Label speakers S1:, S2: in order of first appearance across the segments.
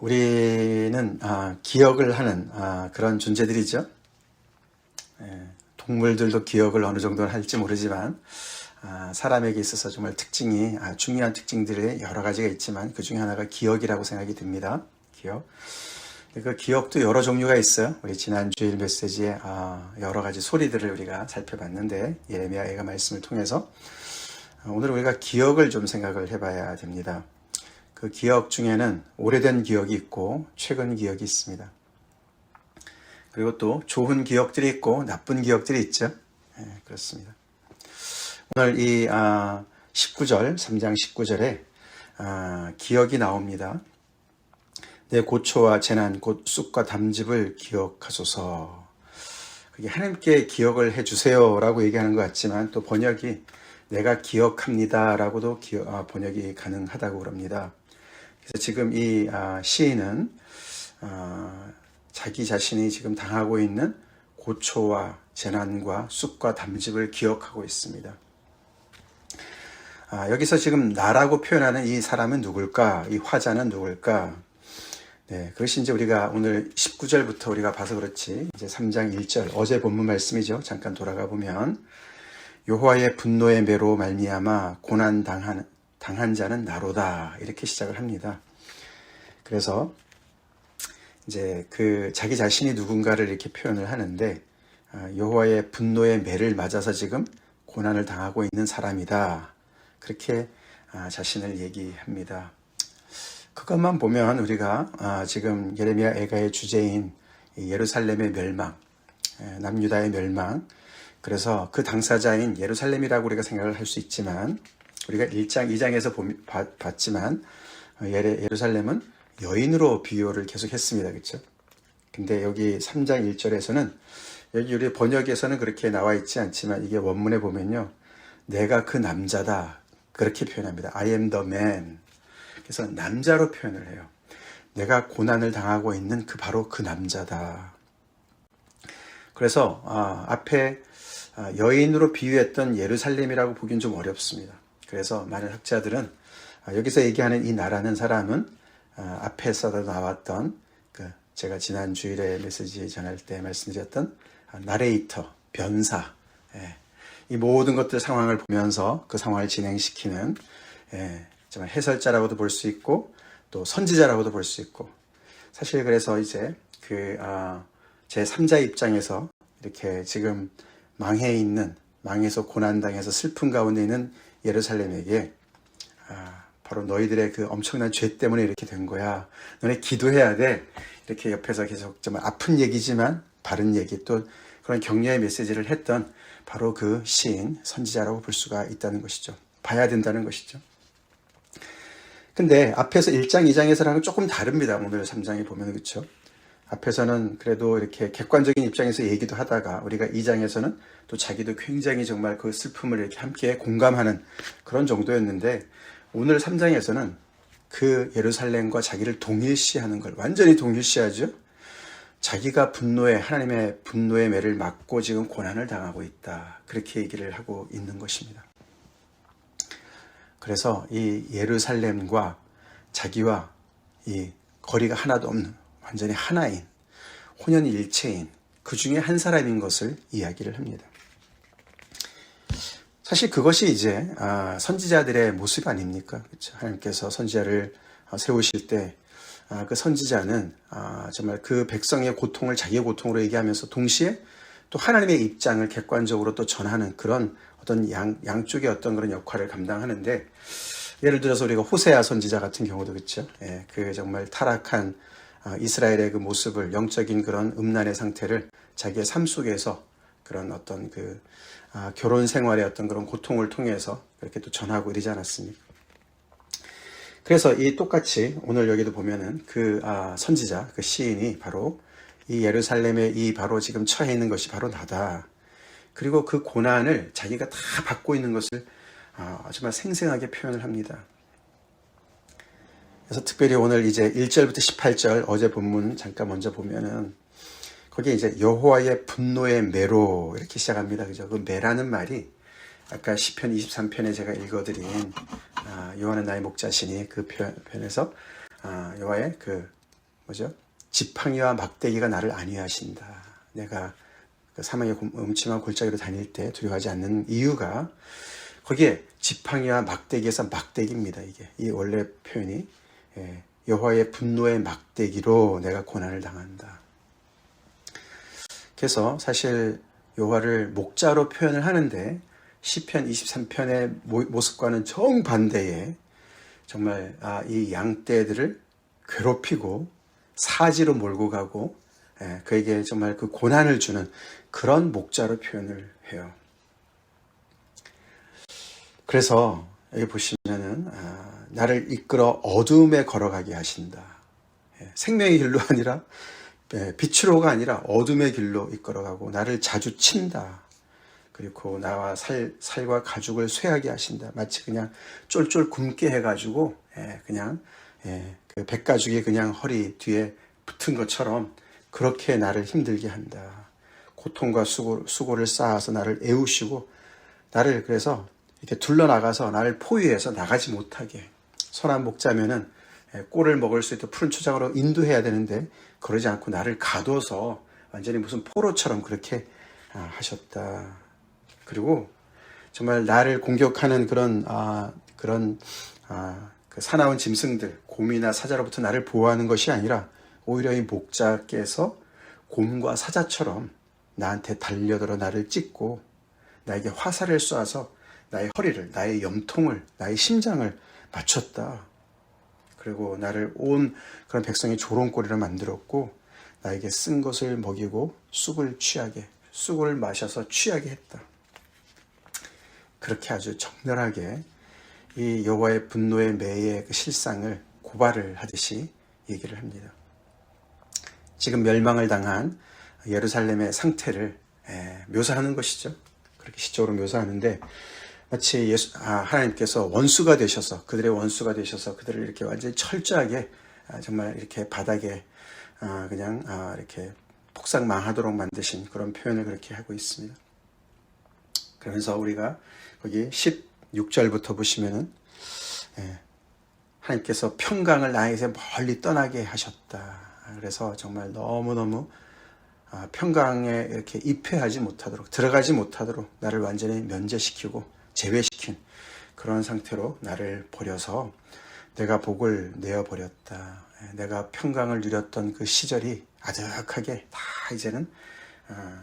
S1: 우리는 기억을 하는 그런 존재들이죠. 동물들도 기억을 어느 정도는 할지 모르지만 사람에게 있어서 정말 특징이 중요한 특징들이 여러 가지가 있지만 그 중에 하나가 기억이라고 생각이 듭니다. 기억. 그 기억도 여러 종류가 있어요. 우리 지난 주일 메시지에 여러 가지 소리들을 우리가 살펴봤는데 예레미야의 말씀을 통해서 오늘 우리가 기억을 좀 생각을 해봐야 됩니다. 그 기억 중에는 오래된 기억이 있고 최근 기억이 있습니다. 그리고 또 좋은 기억들이 있고 나쁜 기억들이 있죠. 그렇습니다. 오늘 이 19절, 3장 19절에 기억이 나옵니다. 내 고초와 재난 곧 쑥과 담즙을 기억하소서. 그게 하나님께 기억을 해주세요 라고 얘기하는 것 같지만 또 번역이 내가 기억합니다 라고도 번역이 가능하다고 그럽니다. 그래서 지금 이 시인은 자기 자신이 지금 당하고 있는 고초와 재난과 쑥과 담즙을 기억하고 있습니다. 여기서 지금 나라고 표현하는 이 사람은 누굴까? 이 화자는 누굴까? 네, 그것이 이제 우리가 오늘 19절부터 우리가 봐서 그렇지 이제 3장 1절 어제 본문 말씀이죠. 잠깐 돌아가 보면 여호와의 분노의 매로 말미암아 고난 당한 자는 나로다 이렇게 시작을 합니다. 그래서 이제 그 자기 자신이 누군가를 이렇게 표현을 하는데 여호와의 분노의 매를 맞아서 지금 고난을 당하고 있는 사람이다. 그렇게 자신을 얘기합니다. 그것만 보면 우리가 지금 예레미야 애가의 주제인 예루살렘의 멸망, 남유다의 멸망, 그래서 그 당사자인 예루살렘이라고 우리가 생각을 할 수 있지만 우리가 1장, 2장에서 봤지만 예루살렘은 여인으로 비유를 계속 했습니다. 그렇죠? 근데 여기 3장 1절에서는 여기 우리 번역에서는 그렇게 나와 있지 않지만 이게 원문에 보면요. 내가 그 남자다. 그렇게 표현합니다. I am the man. 그래서 남자로 표현을 해요. 내가 고난을 당하고 있는 바로 그 남자다. 그래서 앞에 여인으로 비유했던 예루살렘이라고 보기는 좀 어렵습니다. 그래서 많은 학자들은 여기서 얘기하는 이 나라는 사람은 앞에서도 나왔던 제가 지난 주일에 메시지 전할 때 말씀드렸던 나레이터, 변사, 이 모든 것들 상황을 보면서 그 상황을 진행시키는 정말 해설자라고도 볼 수 있고 또 선지자라고도 볼 수 있고 사실 그래서 이제 제 3자 입장에서 이렇게 지금 망해서 고난당해서 슬픔 가운데 있는 예루살렘에게 바로 너희들의 그 엄청난 죄 때문에 이렇게 된 거야. 너네 기도해야 돼. 이렇게 옆에서 계속 정말 아픈 얘기지만 바른 얘기 또 그런 격려의 메시지를 했던 바로 그 시인, 선지자라고 볼 수가 있다는 것이죠. 봐야 된다는 것이죠. 근데 앞에서 1장, 2장에서랑은 조금 다릅니다. 오늘 3장에 보면 그렇죠. 앞에서는 그래도 이렇게 객관적인 입장에서 얘기도 하다가 우리가 2장에서는 또 자기도 굉장히 정말 그 슬픔을 이렇게 함께 공감하는 그런 정도였는데 오늘 3장에서는 그 예루살렘과 자기를 동일시하는 걸 완전히 동일시하죠. 자기가 하나님의 분노의 매를 맞고 지금 고난을 당하고 있다. 그렇게 얘기를 하고 있는 것입니다. 그래서 이 예루살렘과 자기와 이 거리가 하나도 없는 완전히 하나인 혼연일체인 그 중에 한 사람인 것을 이야기를 합니다. 사실 그것이 이제 선지자들의 모습 아닙니까? 그렇죠? 하나님께서 선지자를 세우실 때 그 선지자는 정말 그 백성의 고통을 자기의 고통으로 얘기하면서 동시에 또 하나님의 입장을 객관적으로 또 전하는 그런 어떤 양쪽의 어떤 그런 역할을 감당하는데 예를 들어서 우리가 호세아 선지자 같은 경우도 그렇죠. 그 정말 타락한 이스라엘의 그 모습을 영적인 그런 음란의 상태를 자기의 삶 속에서 그런 어떤 결혼 생활의 어떤 그런 고통을 통해서 그렇게 또 전하고 이러지 않았습니까? 그래서 이 똑같이 오늘 여기도 보면은 그 선지자, 그 시인이 바로 이 예루살렘에 이 바로 지금 처해 있는 것이 바로 나다. 그리고 그 고난을 자기가 다 받고 있는 것을 정말 생생하게 표현을 합니다. 그래서 특별히 오늘 이제 1절부터 18절 어제 본문 잠깐 먼저 보면은 거기에 이제 여호와의 분노의 매로 이렇게 시작합니다. 그죠? 그 매라는 말이 아까 시편 23편에 제가 읽어드린 요한은 나의 목자시니 그 편에서 여호와의 뭐죠? 지팡이와 막대기가 나를 안위하신다. 내가 그 사망의 음침한 골짜기로 다닐 때 두려워하지 않는 이유가 거기에 지팡이와 막대기에서 막대기입니다. 이게 이 원래 표현이 여호와의 분노의 막대기로 내가 고난을 당한다. 그래서 사실 여호와를 목자로 표현을 하는데 시편 23편의 모습과는 정반대의 정말 이 양떼들을 괴롭히고 사지로 몰고 가고 그에게 정말 그 고난을 주는 그런 목자로 표현을 해요. 그래서 여기 보시면은 나를 이끌어 어둠에 걸어가게 하신다. 생명의 길로 아니라 빛으로가 아니라 어둠의 길로 이끌어가고 나를 자주 친다. 그리고 나와 살과 가죽을 쇠하게 하신다. 마치 그냥 쫄쫄 굶게 해가지고 그냥 그 백가죽이 그냥 허리 뒤에 붙은 것처럼 그렇게 나를 힘들게 한다. 고통과 수고를 쌓아서 나를 애우시고 나를 그래서 이렇게 둘러나가서 나를 포위해서 나가지 못하게. 선한 목자면은 꼴을 먹을 수 있도록 푸른 초장으로 인도해야 되는데 그러지 않고 나를 가둬서 완전히 무슨 포로처럼 그렇게 하셨다. 그리고 정말 나를 공격하는 그런 그 사나운 짐승들, 곰이나 사자로부터 나를 보호하는 것이 아니라 오히려 이 목자께서 곰과 사자처럼 나한테 달려들어 나를 찢고 나에게 화살을 쏴서 나의 허리를, 나의 염통을, 나의 심장을 맞췄다. 그리고 나를 온 그런 백성의 조롱거리로 만들었고 나에게 쓴 것을 먹이고 쑥을 마셔서 취하게 했다. 그렇게 아주 적나라하게 이 여호와의 분노의 매의 그 실상을 고발을 하듯이 얘기를 합니다. 지금 멸망을 당한 예루살렘의 상태를 묘사하는 것이죠. 그렇게 시적으로 묘사하는데 마치 하나님께서 원수가 되셔서 그들의 원수가 되셔서 그들을 이렇게 완전히 철저하게 정말 이렇게 바닥에 그냥 이렇게 폭삭망하도록 만드신 그런 표현을 그렇게 하고 있습니다. 그러면서 우리가 거기 16절부터 보시면은 하나님께서 평강을 나에게서 멀리 떠나게 하셨다. 그래서 정말 너무너무 평강에 이렇게 입회하지 못하도록 들어가지 못하도록 나를 완전히 면제시키고 제외시킨 그런 상태로 나를 버려서 내가 복을 내어버렸다. 내가 평강을 누렸던 그 시절이 아득하게 다 이제는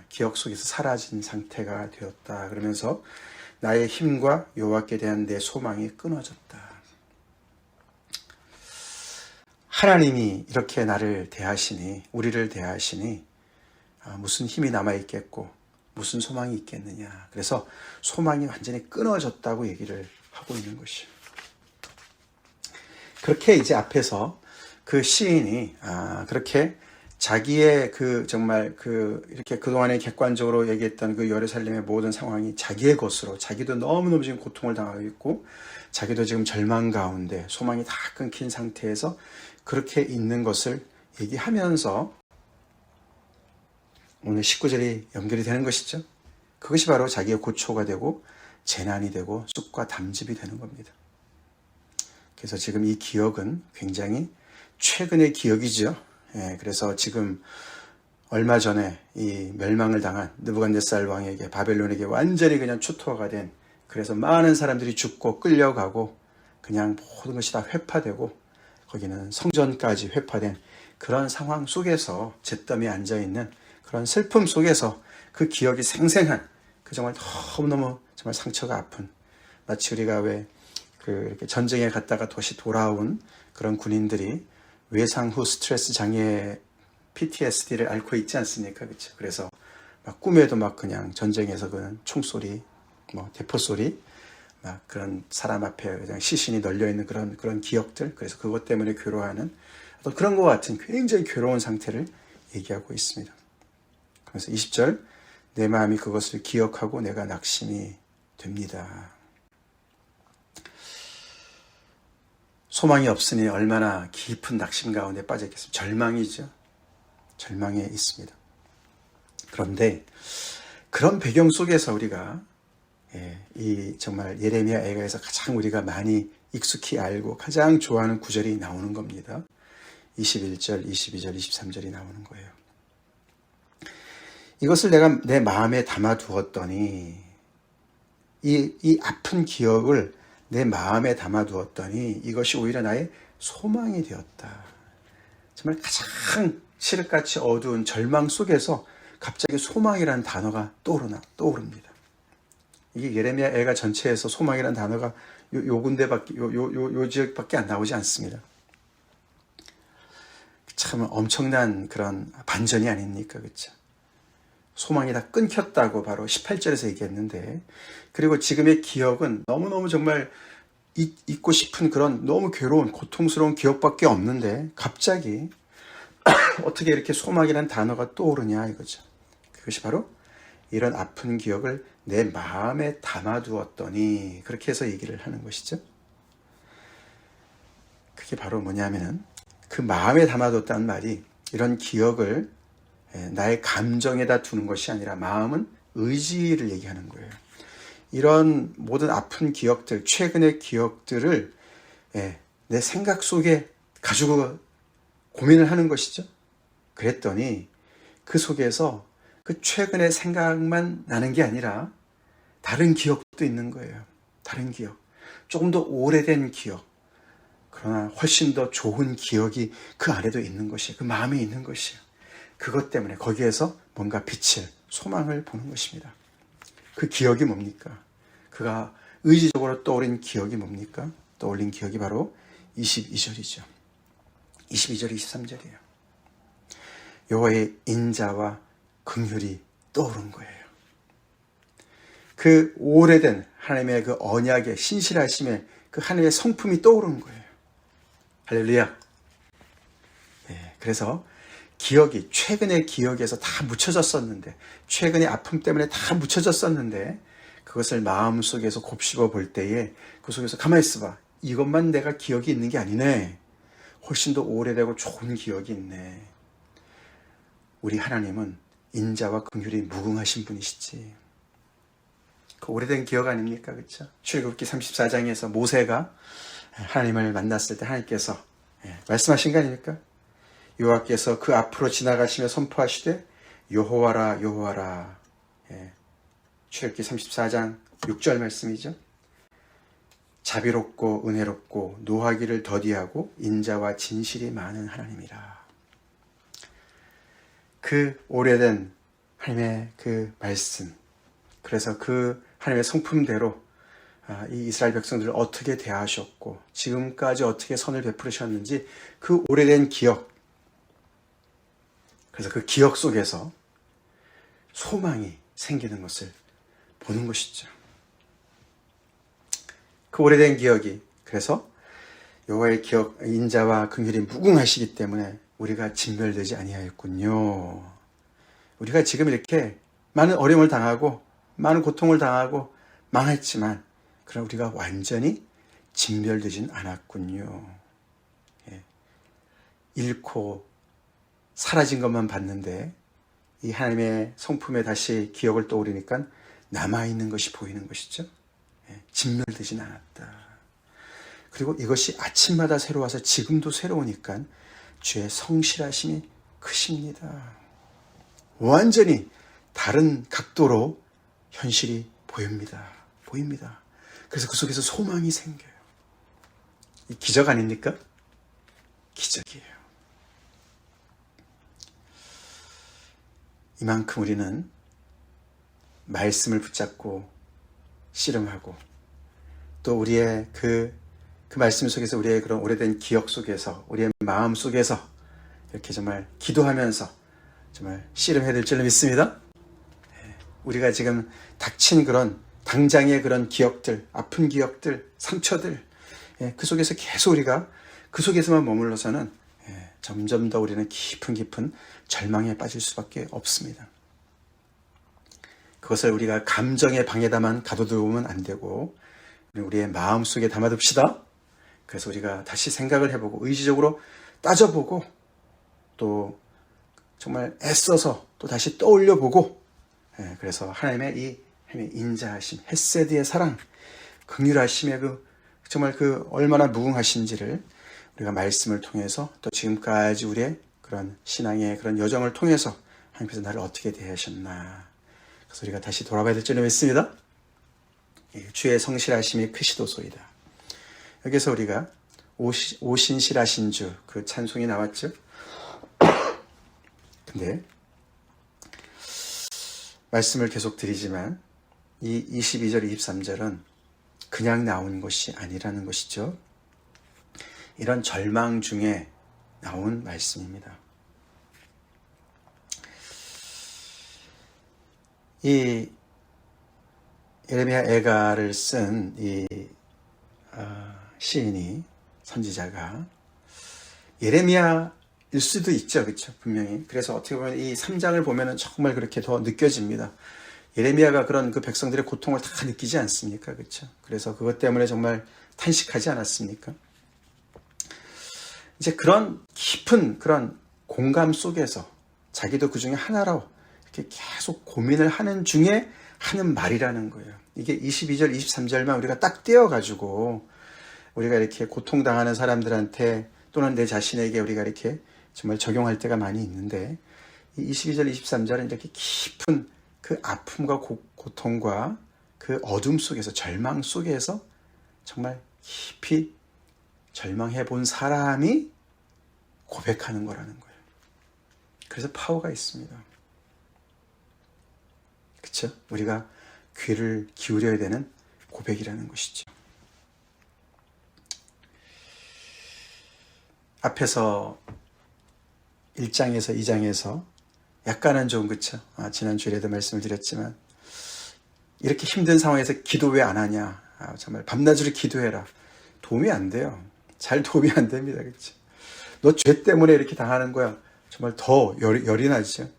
S1: 기억 속에서 사라진 상태가 되었다. 그러면서 나의 힘과 여호와께 대한 내 소망이 끊어졌다. 하나님이 이렇게 나를 대하시니 우리를 대하시니 무슨 힘이 남아있겠고 무슨 소망이 있겠느냐. 그래서 소망이 완전히 끊어졌다고 얘기를 하고 있는 것이에요. 그렇게 이제 앞에서 그 시인이 그렇게 자기의 정말 이렇게 그동안에 객관적으로 얘기했던 그 예루살렘의 모든 상황이 자기의 것으로 자기도 너무너무 지금 고통을 당하고 있고 자기도 지금 절망 가운데 소망이 다 끊긴 상태에서 그렇게 있는 것을 얘기하면서 오늘 19절이 연결이 되는 것이죠. 그것이 바로 자기의 고초가 되고 재난이 되고 쑥과 담즙이 되는 겁니다. 그래서 지금 이 기억은 굉장히 최근의 기억이죠. 그래서 지금 얼마 전에 이 멸망을 당한 느부갓네살 왕에게 바벨론에게 완전히 그냥 추토가 된 그래서 많은 사람들이 죽고 끌려가고 그냥 모든 것이 다 회파되고 거기는 성전까지 회파된 그런 상황 속에서 잿더미에 앉아있는 그런 슬픔 속에서 그 기억이 생생한 그 정말 너무너무 정말 상처가 아픈 마치 우리가 왜 이렇게 전쟁에 갔다가 다시 돌아온 그런 군인들이 외상 후 스트레스 장애 PTSD를 앓고 있지 않습니까? 그렇죠? 그래서 막 꿈에도 막 그냥 전쟁에서 그런 총소리, 대포 소리, 막 그런 사람 앞에 그냥 시신이 널려 있는 그런 기억들. 그래서 그것 때문에 괴로워하는 어떤 그런 것 같은 굉장히 괴로운 상태를 얘기하고 있습니다. 그래서 20절 내 마음이 그것을 기억하고 내가 낙심이 됩니다. 소망이 없으니 얼마나 깊은 낙심 가운데 빠져 있겠습니까? 절망이죠. 절망에 있습니다. 그런데 그런 배경 속에서 우리가 이 정말 예레미야 애가에서 가장 우리가 많이 익숙히 알고 가장 좋아하는 구절이 나오는 겁니다. 21절, 22절, 23절이 나오는 거예요. 이것을 내가 내 마음에 담아두었더니 이 아픈 기억을 내 마음에 담아두었더니 이것이 오히려 나의 소망이 되었다. 정말 가장 칠흑같이 어두운 절망 속에서 갑자기 소망이라는 단어가 떠오릅니다. 이게 예레미야 애가 전체에서 소망이라는 단어가 요 군데밖에 요 지역밖에 안 나오지 않습니다. 참 엄청난 그런 반전이 아닙니까, 그렇죠? 소망이 다 끊겼다고 바로 18절에서 얘기했는데, 그리고 지금의 기억은 너무너무 정말 잊고 싶은 그런 너무 괴로운 고통스러운 기억밖에 없는데 갑자기 어떻게 이렇게 소망이라는 단어가 떠오르냐 이거죠. 그것이 바로 이런 아픈 기억을 내 마음에 담아두었더니 그렇게 해서 얘기를 하는 것이죠. 그게 바로 뭐냐면은 그 마음에 담아뒀다는 말이 이런 기억을 나의 감정에다 두는 것이 아니라 마음은 의지를 얘기하는 거예요. 이런 모든 아픈 기억들, 최근의 기억들을 내 생각 속에 가지고 고민을 하는 것이죠. 그랬더니 그 속에서 그 최근의 생각만 나는 게 아니라 다른 기억도 있는 거예요. 다른 기억. 조금 더 오래된 기억. 그러나 훨씬 더 좋은 기억이 그 안에도 있는 것이에요. 그 마음에 있는 것이에요. 그것 때문에 거기에서 뭔가 빛을, 소망을 보는 것입니다. 그 기억이 뭡니까? 그가 의지적으로 떠올린 기억이 뭡니까? 떠올린 기억이 바로 22절이죠. 22절, 23절이에요. 여호와의 인자와 긍휼이 떠오른 거예요. 그 오래된 하나님의 그 언약의 신실하심의 그 하나님의 성품이 떠오른 거예요. 할렐루야. 네, 그래서 기억이 최근의 기억에서 다 묻혀졌었는데, 최근의 아픔 때문에 다 묻혀졌었는데 그것을 마음속에서 곱씹어 볼 때에 그 속에서 가만히 있어봐. 이것만 내가 기억이 있는 게 아니네. 훨씬 더 오래되고 좋은 기억이 있네. 우리 하나님은 인자와 긍휼이 무궁하신 분이시지. 그 오래된 기억 아닙니까? 그렇죠? 출애굽기 34장에서 모세가 하나님을 만났을 때 하나님께서 말씀하신 거 아닙니까? 여호와께서 그 앞으로 지나가시며 선포하시되 여호와라 여호와라. 출애굽기 34장 6절 말씀이죠. 자비롭고 은혜롭고 노하기를 더디하고 인자와 진실이 많은 하나님이라. 그 오래된 하나님의 그 말씀, 그래서 그 하나님의 성품대로 이 이스라엘 백성들을 어떻게 대하셨고 지금까지 어떻게 선을 베푸셨는지 그 오래된 기억, 그래서 그 기억 속에서 소망이 생기는 것을 보는 것이죠. 그 오래된 기억이, 그래서 여호와의 기억, 인자와 긍휼이 무궁하시기 때문에 우리가 진멸되지 아니하였군요. 우리가 지금 이렇게 많은 어려움을 당하고 많은 고통을 당하고 망했지만 그러나 우리가 완전히 진멸되진 않았군요. 잃고 사라진 것만 봤는데 이 하나님의 성품에 다시 기억을 떠올리니까 남아있는 것이 보이는 것이죠. 진멸되진 않았다. 그리고 이것이 아침마다 새로워서 지금도 새로우니까 주의 성실하심이 크십니다. 완전히 다른 각도로 현실이 보입니다. 그래서 그 속에서 소망이 생겨요. 이 기적 아닙니까? 기적이에요. 이만큼 우리는 말씀을 붙잡고 씨름하고 또 우리의 그 말씀 속에서 우리의 그런 오래된 기억 속에서 우리의 마음 속에서 이렇게 정말 기도하면서 정말 씨름해야 될 줄로 믿습니다. 우리가 지금 닥친 그런 당장의 그런 기억들, 아픈 기억들, 상처들, 그 속에서 계속 우리가 그 속에서만 머물러서는 점점 더 우리는 깊은 절망에 빠질 수밖에 없습니다. 그것을 우리가 감정의 방에다만 가둬두면 안 되고 우리의 마음속에 담아둡시다. 그래서 우리가 다시 생각을 해보고 의지적으로 따져보고 또 정말 애써서 또 다시 떠올려보고 그래서 하나님의 이 인자하심, 헤세드의 사랑, 긍휼하심의 그 정말 그 얼마나 무궁하신지를 우리가 말씀을 통해서 또 지금까지 우리의 그런 신앙의 그런 여정을 통해서 하나님께서 나를 어떻게 대하셨나. 그래서 우리가 다시 돌아봐야 될 줄을 믿습니다. 주의 성실하심이 크시도소이다. 여기서 우리가 오신실하신 주 그 찬송이 나왔죠. 근데 말씀을 계속 드리지만 이 22절 23절은 그냥 나온 것이 아니라는 것이죠. 이런 절망 중에 나온 말씀입니다. 이 예레미야 애가를 쓴 이 시인이 선지자가 예레미야일 수도 있죠, 그렇죠? 분명히. 그래서 어떻게 보면 이 3장을 보면은 정말 그렇게 더 느껴집니다. 예레미야가 그런 그 백성들의 고통을 다 느끼지 않습니까, 그렇죠? 그래서 그것 때문에 정말 탄식하지 않았습니까? 이제 그런 깊은 그런 공감 속에서 자기도 그 중에 하나로 이렇게 계속 고민을 하는 중에 하는 말이라는 거예요. 이게 22절, 23절만 우리가 딱 떼어가지고 우리가 이렇게 고통당하는 사람들한테 또는 내 자신에게 우리가 이렇게 정말 적용할 때가 많이 있는데 이 22절, 23절은 이렇게 깊은 그 아픔과 고통과 그 어둠 속에서 절망 속에서 정말 깊이 절망해 본 사람이 고백하는 거라는 거예요. 그래서 파워가 있습니다. 그렇죠? 우리가 귀를 기울여야 되는 고백이라는 것이죠. 앞에서 1장에서 2장에서 약간은 좀 그렇죠. 지난주에도 말씀을 드렸지만 이렇게 힘든 상황에서 기도 왜 안 하냐. 정말 밤낮으로 기도해라. 도움이 안 돼요. 잘 도움이 안 됩니다. 그렇죠? 너 죄 때문에 이렇게 당하는 거야. 정말 더 열이 나죠.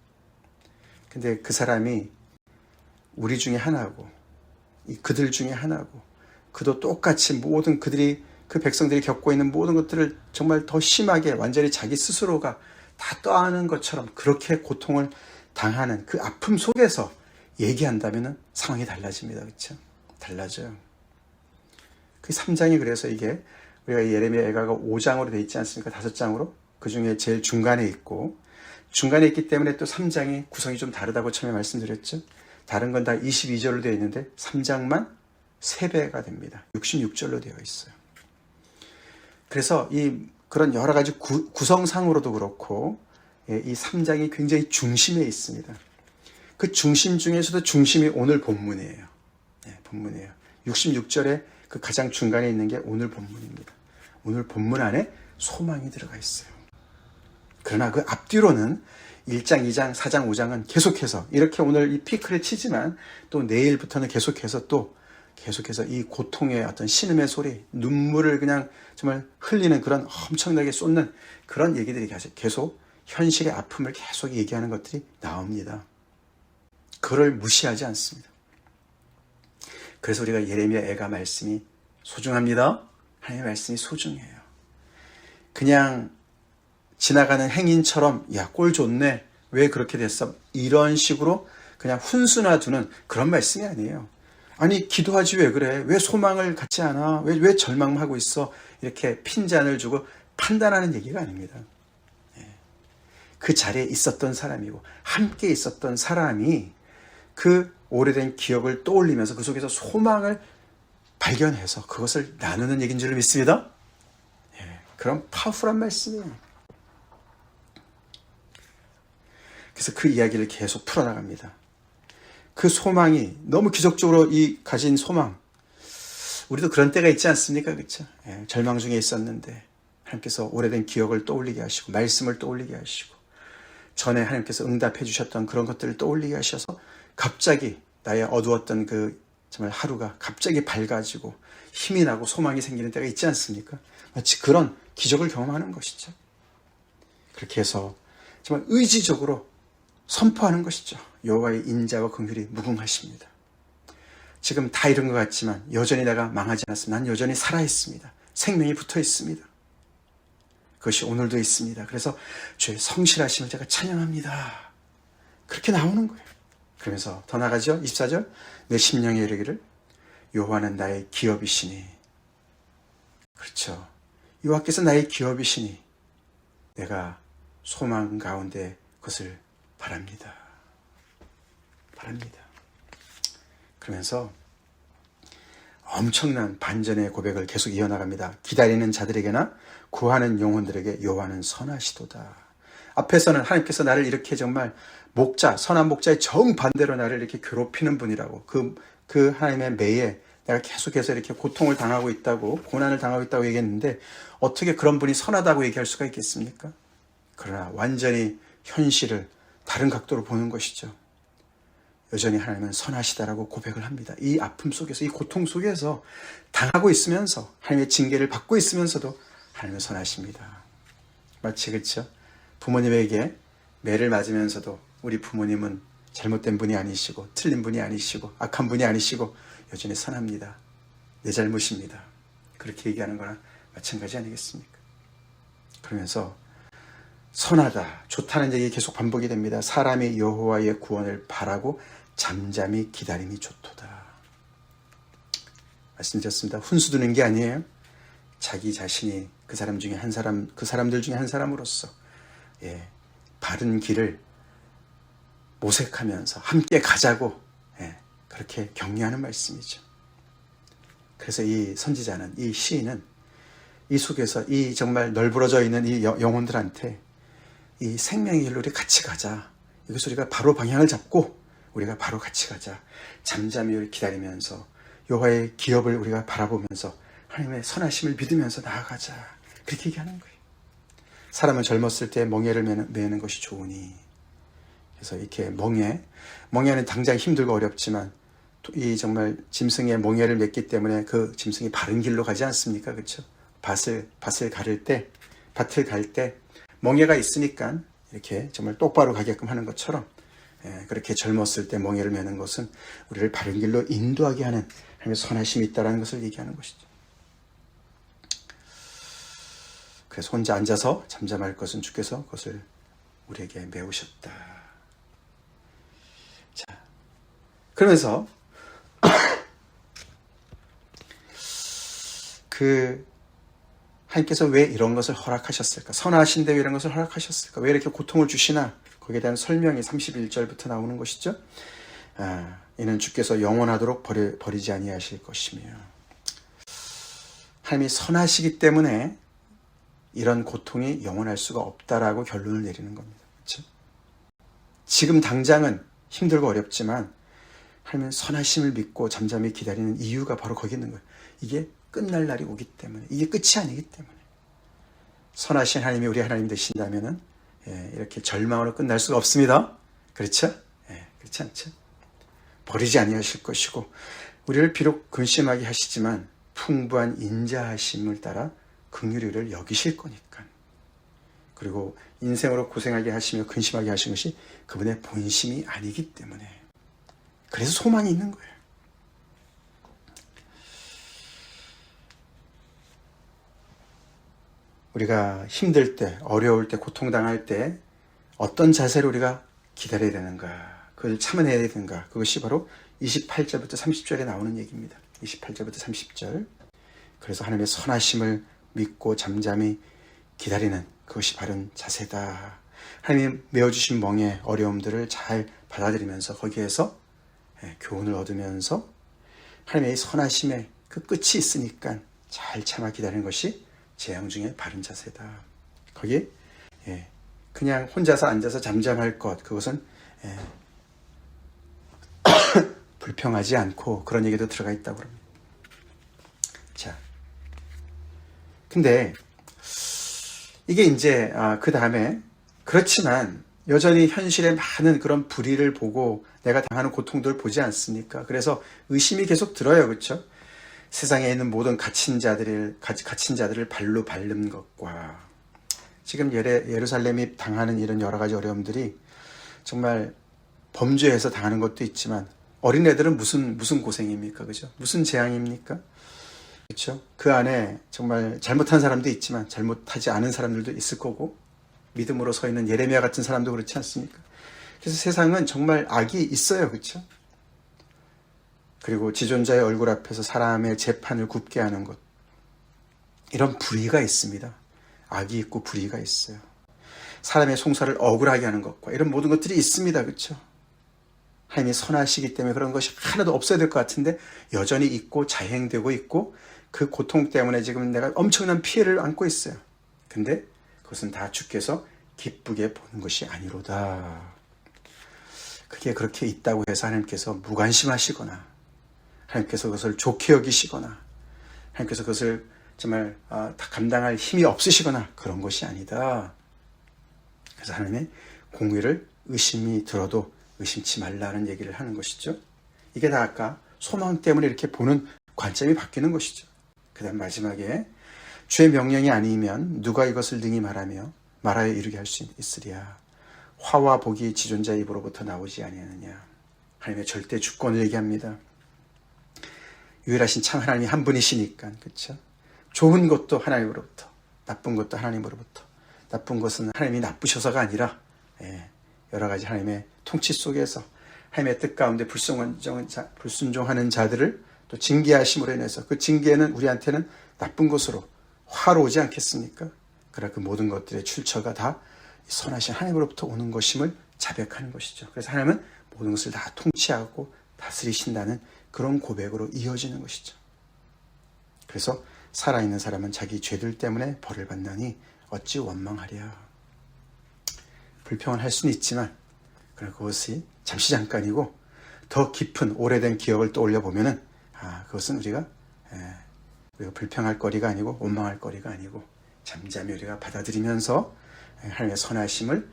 S1: 근데 그 사람이 우리 중에 하나고 그들 중에 하나고 그도 똑같이 모든 그들이 그 백성들이 겪고 있는 모든 것들을 정말 더 심하게 완전히 자기 스스로가 다 떠안은 것처럼 그렇게 고통을 당하는 그 아픔 속에서 얘기한다면 상황이 달라집니다. 그렇죠? 달라져요. 그 3장이 그래서 이게 우리가 예레미야 애가가 5장으로 되어 있지 않습니까? 5장으로. 그 중에 제일 중간에 있고 중간에 있기 때문에 또 3장이 구성이 좀 다르다고 처음에 말씀드렸죠. 다른 건 다 22절로 되어 있는데 3장만 3배가 됩니다. 66절로 되어 있어요. 그래서 이 그런 여러 가지 구성상으로도 그렇고 이 3장이 굉장히 중심에 있습니다. 그 중심 중에서도 중심이 오늘 본문이에요. 네, 본문이에요. 66절에 그 가장 중간에 있는 게 오늘 본문입니다. 오늘 본문 안에 소망이 들어가 있어요. 그러나 그 앞뒤로는 1장, 2장, 4장, 5장은 계속해서 이렇게 오늘 이 피크를 치지만 또 내일부터는 계속해서 이 고통의 어떤 신음의 소리, 눈물을 그냥 정말 흘리는 그런 엄청나게 쏟는 그런 얘기들이 계속 현실의 아픔을 계속 얘기하는 것들이 나옵니다. 그걸 무시하지 않습니다. 그래서 우리가 예레미야 애가 말씀이 소중합니다. 하나님의 말씀이 소중해요. 그냥 지나가는 행인처럼 야, 꼴 좋네. 왜 그렇게 됐어? 이런 식으로 그냥 훈수나 두는 그런 말씀이 아니에요. 아니 기도하지 왜 그래? 왜 소망을 갖지 않아? 왜 절망하고 있어? 이렇게 핀잔을 주고 판단하는 얘기가 아닙니다. 그 자리에 있었던 사람이고 함께 있었던 사람이 그 오래된 기억을 떠올리면서 그 속에서 소망을 발견해서 그것을 나누는 얘기인 줄 믿습니다. 그런 파워풀한 말씀이에요. 그래서 그 이야기를 계속 풀어나갑니다. 그 소망이 너무 기적적으로 이 가진 소망, 우리도 그런 때가 있지 않습니까? 그렇죠? 절망 중에 있었는데 하나님께서 오래된 기억을 떠올리게 하시고 말씀을 떠올리게 하시고 전에 하나님께서 응답해 주셨던 그런 것들을 떠올리게 하셔서 갑자기 나의 어두웠던 그 정말 하루가 갑자기 밝아지고 힘이 나고 소망이 생기는 때가 있지 않습니까? 마치 그런 기적을 경험하는 것이죠. 그렇게 해서 정말 의지적으로 선포하는 것이죠. 여호와의 인자와 긍휼이 무궁하십니다. 지금 다 이런 것 같지만 여전히 내가 망하지 않았습니다. 난 여전히 살아있습니다. 생명이 붙어 있습니다. 그것이 오늘도 있습니다. 그래서 주의 성실하심을 제가 찬양합니다. 그렇게 나오는 거예요. 그러면서 더 나가죠. 24절 내 심령에 이르기를 여호와는 나의 기업이시니 그렇죠. 여호와께서 나의 기업이시니 내가 소망 가운데 그것을 바랍니다. 바랍니다. 그러면서 엄청난 반전의 고백을 계속 이어나갑니다. 기다리는 자들에게나 구하는 영혼들에게 여호와는 선하시도다. 앞에서는 하나님께서 나를 이렇게 정말 목자, 선한 목자의 정반대로 나를 이렇게 괴롭히는 분이라고, 그 하나님의 매에 내가 계속해서 이렇게 고통을 당하고 있다고, 고난을 당하고 있다고 얘기했는데 어떻게 그런 분이 선하다고 얘기할 수가 있겠습니까? 그러나 완전히 현실을 다른 각도로 보는 것이죠. 여전히 하나님은 선하시다라고 고백을 합니다. 이 아픔 속에서, 이 고통 속에서 당하고 있으면서, 하나님의 징계를 받고 있으면서도 하나님은 선하십니다. 마치 그렇죠? 부모님에게 매를 맞으면서도 우리 부모님은 잘못된 분이 아니시고 틀린 분이 아니시고 악한 분이 아니시고 여전히 선합니다. 내 잘못입니다. 그렇게 얘기하는 거랑 마찬가지 아니겠습니까? 그러면서 선하다, 좋다는 얘기 계속 반복이 됩니다. 사람이 여호와의 구원을 바라고 잠잠히 기다림이 좋도다. 말씀드렸습니다. 훈수 두는 게 아니에요. 자기 자신이 그 사람들 중에 한 사람으로서 바른 길을 모색하면서 함께 가자고 그렇게 격려하는 말씀이죠. 그래서 이 선지자는, 이 시인은 이 속에서 이 정말 널브러져 있는 이 영혼들한테 이 생명의 길로 우리 같이 가자. 이것을 우리가 바로 방향을 잡고 우리가 바로 같이 가자. 잠잠히 기다리면서 여호와의 기업을 우리가 바라보면서 하나님의 선하심을 믿으면서 나아가자. 그렇게 얘기하는 거예요. 사람은 젊었을 때 멍에를 매는 것이 좋으니. 그래서 이렇게 멍에는 당장 힘들고 어렵지만 이 정말 짐승의 멍에를 맸기 때문에 그 짐승이 바른 길로 가지 않습니까? 그렇죠? 밭을 갈 때 멍에가 있으니까 이렇게 정말 똑바로 가게끔 하는 것처럼 그렇게 젊었을 때 멍에를 매는 것은 우리를 바른 길로 인도하게 하는 하나님의 선하심이 있다는 것을 얘기하는 것이죠. 그래서 혼자 앉아서 잠잠할 것은 주께서 그것을 우리에게 메우셨다. 자, 그러면서 하나님께서 왜 이런 것을 허락하셨을까? 선하신데 왜 이런 것을 허락하셨을까? 왜 이렇게 고통을 주시나? 거기에 대한 설명이 31절부터 나오는 것이죠. 이는 주께서 영원하도록 버리지 아니하실 것이며, 하나님이 선하시기 때문에 이런 고통이 영원할 수가 없다라고 결론을 내리는 겁니다. 그렇죠? 지금 당장은 힘들고 어렵지만 하나님은 선하심을 믿고 잠잠히 기다리는 이유가 바로 거기 있는 거예요. 이게 끝날 날이 오기 때문에, 이게 끝이 아니기 때문에. 선하신 하나님이 우리 하나님 되신다면은 이렇게 절망으로 끝날 수가 없습니다. 그렇죠? 그렇지 않죠? 버리지 아니하실 것이고, 우리를 비록 근심하게 하시지만 풍부한 인자하심을 따라 긍휼을 여기실 거니까. 그리고 인생으로 고생하게 하시며 근심하게 하신 것이 그분의 본심이 아니기 때문에. 그래서 소망이 있는 거예요. 우리가 힘들 때, 어려울 때, 고통당할 때 어떤 자세로 우리가 기다려야 되는가, 그걸 참아내야 되는가, 그것이 바로 28절부터 30절에 나오는 얘기입니다. 28절부터 30절. 그래서 하나님의 선하심을 믿고 잠잠히 기다리는 그것이 바른 자세다. 하나님 메어주신 멍에 어려움들을 잘 받아들이면서 거기에서 교훈을 얻으면서 하나님의 선하심의 그 끝이 있으니까 잘 참아 기다리는 것이 재앙 중에 바른 자세다. 거기에 그냥 혼자서 앉아서 잠잠할 것, 그것은 불평하지 않고 그런 얘기도 들어가 있다고 합니다. 자, 근데 이게 이제 그 다음에, 그렇지만 여전히 현실의 많은 그런 불의를 보고 내가 당하는 고통들을 보지 않습니까? 그래서 의심이 계속 들어요. 그렇죠? 세상에 있는 모든 갇힌 자들을 발로 밟는 것과 지금 예루살렘이 당하는 이런 여러 가지 어려움들이 정말 범죄에서 당하는 것도 있지만 어린애들은 무슨 고생입니까? 그죠? 무슨 재앙입니까? 그렇죠? 그 안에 정말 잘못한 사람도 있지만 잘못하지 않은 사람들도 있을 거고, 믿음으로 서 있는 예레미야 같은 사람도 그렇지 않습니까? 그래서 세상은 정말 악이 있어요. 그렇죠? 그리고 지존자의 얼굴 앞에서 사람의 재판을 굽게 하는 것, 이런 불의가 있습니다. 악이 있고 불의가 있어요. 사람의 송사를 억울하게 하는 것과 이런 모든 것들이 있습니다. 그렇죠? 하나님이 선하시기 때문에 그런 것이 하나도 없어야 될 것 같은데 여전히 있고 자행되고 있고 그 고통 때문에 지금 내가 엄청난 피해를 안고 있어요. 근데 그것은 다 주께서 기쁘게 보는 것이 아니로다. 그게 그렇게 있다고 해서 하나님께서 무관심하시거나 하나님께서 그것을 좋게 여기시거나 하나님께서 그것을 정말 다 감당할 힘이 없으시거나 그런 것이 아니다. 그래서 하나님의 공의를 의심이 들어도 의심치 말라는 얘기를 하는 것이죠. 이게 다 아까 소망 때문에 이렇게 보는 관점이 바뀌는 것이죠. 그 다음 마지막에 주의 명령이 아니면 누가 이것을 능히 말하여 이루게 할 수 있으랴. 화와 복이 지존자의 입으로부터 나오지 아니하느냐. 하나님의 절대 주권을 얘기합니다. 유일하신 참 하나님이 한 분이시니까, 그렇죠? 좋은 것도 하나님으로부터, 나쁜 것도 하나님으로부터. 나쁜 것은 하나님이 나쁘셔서가 아니라 여러 가지 하나님의 통치 속에서 하나님의 뜻 가운데 불순종하는 자들을 또 징계하심으로 인해서 그 징계는 우리한테는 나쁜 것으로 화로 오지 않겠습니까? 그러나 그 모든 것들의 출처가 다 선하신 하나님으로부터 오는 것임을 자백하는 것이죠. 그래서 하나님은 모든 것을 다 통치하고 다스리신다는 그런 고백으로 이어지는 것이죠. 그래서 살아있는 사람은 자기 죄들 때문에 벌을 받나니 어찌 원망하랴. 불평을 할 수는 있지만 그러나 그것이 잠시 잠깐이고 더 깊은 오래된 기억을 떠올려 보면은 그것은 우리가 불평할 거리가 아니고 원망할 거리가 아니고 잠잠히 우리가 받아들이면서 하나님의 선하심을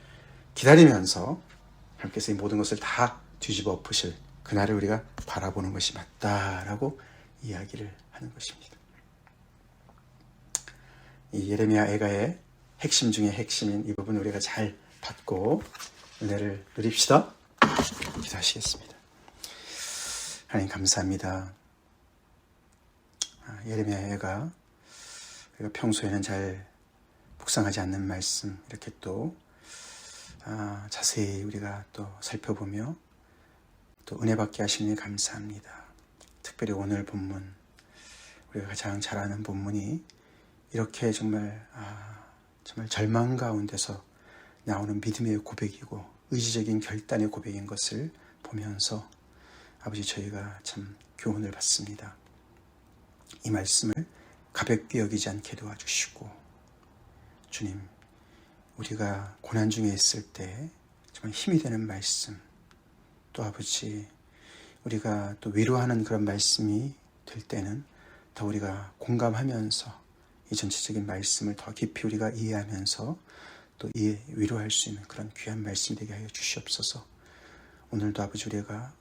S1: 기다리면서 하나님께서 이 모든 것을 다 뒤집어 엎으실 그날을 우리가 바라보는 것이 맞다라고 이야기를 하는 것입니다. 이 예레미야 애가의 핵심 중에 핵심인 이 부분 우리가 잘 받고 은혜를 누립시다. 기도하시겠습니다. 하나님 감사합니다. 예레미야 애가 우리가 평소에는 잘 묵상하지 않는 말씀 이렇게 또 자세히 우리가 또 살펴보며 또 은혜 받게 하시니 감사합니다. 특별히 오늘 본문 우리가 가장 잘 아는 본문이 이렇게 정말 절망 가운데서 나오는 믿음의 고백이고 의지적인 결단의 고백인 것을 보면서 아버지 저희가 참 교훈을 받습니다. 이 말씀을 가볍게 여기지 않게 도와주시고 주님 우리가 고난 중에 있을 때 정말 힘이 되는 말씀 또 아버지 우리가 또 위로하는 그런 말씀이 될 때는 더 우리가 공감하면서 이 전체적인 말씀을 더 깊이 우리가 이해하면서 또 위로할 수 있는 그런 귀한 말씀 되게 하여 주시옵소서. 오늘도 아버지 우리가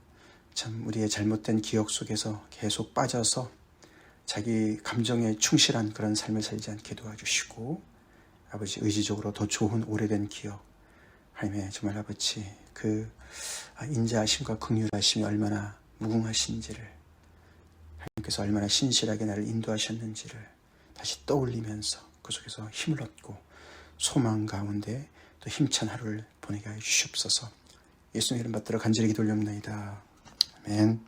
S1: 참 우리의 잘못된 기억 속에서 계속 빠져서 자기 감정에 충실한 그런 삶을 살지 않게 도와주시고 아버지 의지적으로 더 좋은 오래된 기억 하나님의 정말 아버지 그 인자하심과 긍휼하심이 얼마나 무궁하신지를 하나님께서 얼마나 신실하게 나를 인도하셨는지를 다시 떠올리면서 그 속에서 힘을 얻고 소망 가운데 또 힘찬 하루를 보내게 하여 주시옵소서. 예수님 이름 받들어 간절히 기도 올려옵나이다. 아멘.